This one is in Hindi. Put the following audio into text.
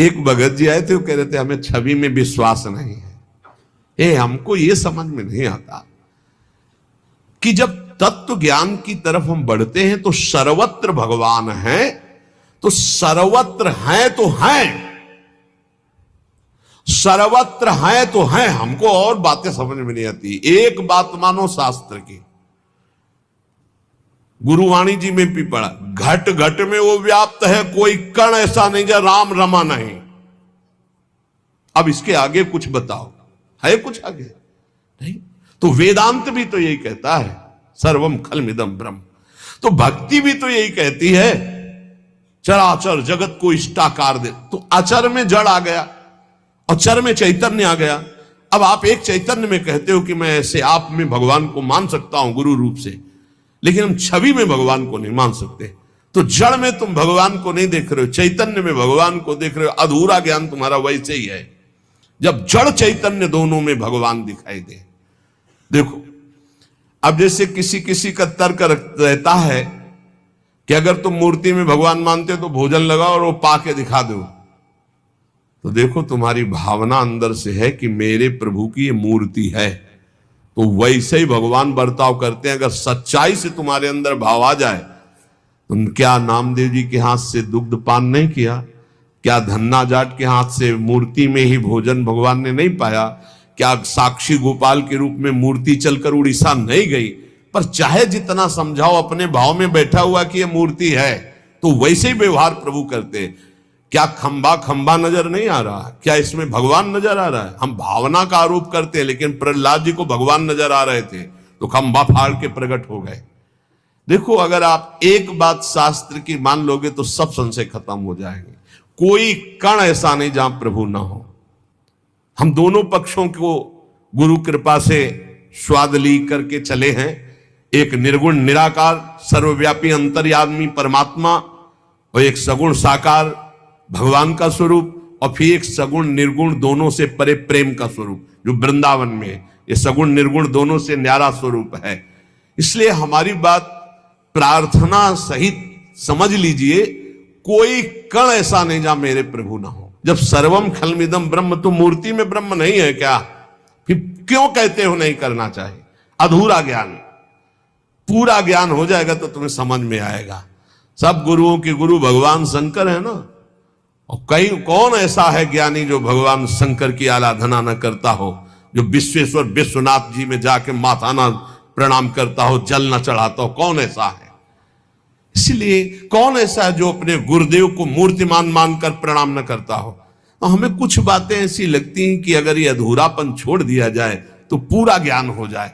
एक भगत जी आए थे, वो कह रहे थे हमें छवि में विश्वास नहीं है। हमको ये समझ में नहीं आता कि जब तत्व ज्ञान की तरफ हम बढ़ते हैं तो सर्वत्र भगवान है, तो सर्वत्र है तो है, सर्वत्र है तो है। हमको और बातें समझ में नहीं आती। एक बात मानो शास्त्र की, गुरुवाणी जी में भी पढ़ा, घट घट में वो व्याप्त है, कोई कण ऐसा नहीं जो राम रमा नहीं। अब इसके आगे कुछ बताओ, है कुछ आगे? नहीं। तो वेदांत भी तो यही कहता है, सर्वम खलमिदम ब्रह्म। तो भक्ति भी तो यही कहती है, चराचर जगत को इष्टाकार दे। तो अचर में जड़ आ गया और चर में चैतन्य आ गया। अब आप एक चैतन्य में कहते हो कि मैं ऐसे आप में भगवान को मान सकता हूं गुरु रूप से, लेकिन हम छवि में भगवान को नहीं मान सकते। तो जड़ में तुम भगवान को नहीं देख रहे हो, चैतन्य में भगवान को देख रहे हो। अधूरा ज्ञान तुम्हारा वैसे ही है जब जड़ चैतन्य दोनों में भगवान दिखाई दे। देखो, अब जैसे किसी किसी का तर्क रहता है कि अगर तुम मूर्ति में भगवान मानते हो तो भोजन लगाओ और वो पाके दिखा दो। तो देखो, तुम्हारी भावना अंदर से है कि मेरे प्रभु की ये मूर्ति है, तो वैसे ही भगवान बर्ताव करते हैं। अगर सच्चाई से तुम्हारे अंदर भाव आ जाए, तुम क्या नामदेव जी के हाथ से दुग्ध पान नहीं किया? क्या धन्ना जाट के हाथ से मूर्ति में ही भोजन भगवान ने नहीं पाया? क्या साक्षी गोपाल के रूप में मूर्ति चलकर उड़ीसा नहीं गई? पर चाहे जितना समझाओ, अपने भाव में बैठा हुआ कि ये मूर्ति है, तो वैसे ही व्यवहार प्रभु करते। क्या खंबा खंबा नजर नहीं आ रहा? क्या इसमें भगवान नजर आ रहा है? हम भावना का आरोप करते हैं, लेकिन प्रहलाद जी को भगवान नजर आ रहे थे तो खंबा फाड़ के प्रकट हो गए। देखो, अगर आप एक बात शास्त्र की मान लोगे तो सब संशय खत्म हो जाएंगे। कोई कण ऐसा नहीं जहां प्रभु ना हो। हम दोनों पक्षों को गुरु कृपा से स्वाद ली करके चले हैं। एक निर्गुण निराकार सर्वव्यापी अंतर्यामी परमात्मा, और एक सगुण साकार भगवान का स्वरूप, और फिर एक सगुण निर्गुण दोनों से परे प्रेम का स्वरूप जो वृंदावन में है। ये सगुण निर्गुण दोनों से न्यारा स्वरूप है। इसलिए हमारी बात प्रार्थना सहित समझ लीजिए, कोई कण ऐसा नहीं जहां मेरे प्रभु ना हो। जब सर्वम खलमिदम ब्रह्म, तो मूर्ति में ब्रह्म नहीं है क्या? फिर क्यों कहते हो नहीं करना चाहिए? अधूरा ज्ञान। पूरा ज्ञान हो जाएगा तो तुम्हें समझ में आएगा। सब गुरुओं के गुरु भगवान शंकर है ना, और कौन ऐसा है ज्ञानी जो भगवान शंकर की आराधना न करता हो, जो विश्वेश्वर विश्वनाथ जी में जाके माथा न प्रणाम करता हो, जल न चढ़ाता हो? कौन ऐसा है? इसलिए कौन ऐसा है जो अपने गुरुदेव को मूर्तिमान मानकर प्रणाम न करता हो? तो हमें कुछ बातें ऐसी लगती हैं कि अगर ये अधूरापन छोड़ दिया जाए तो पूरा ज्ञान हो जाए।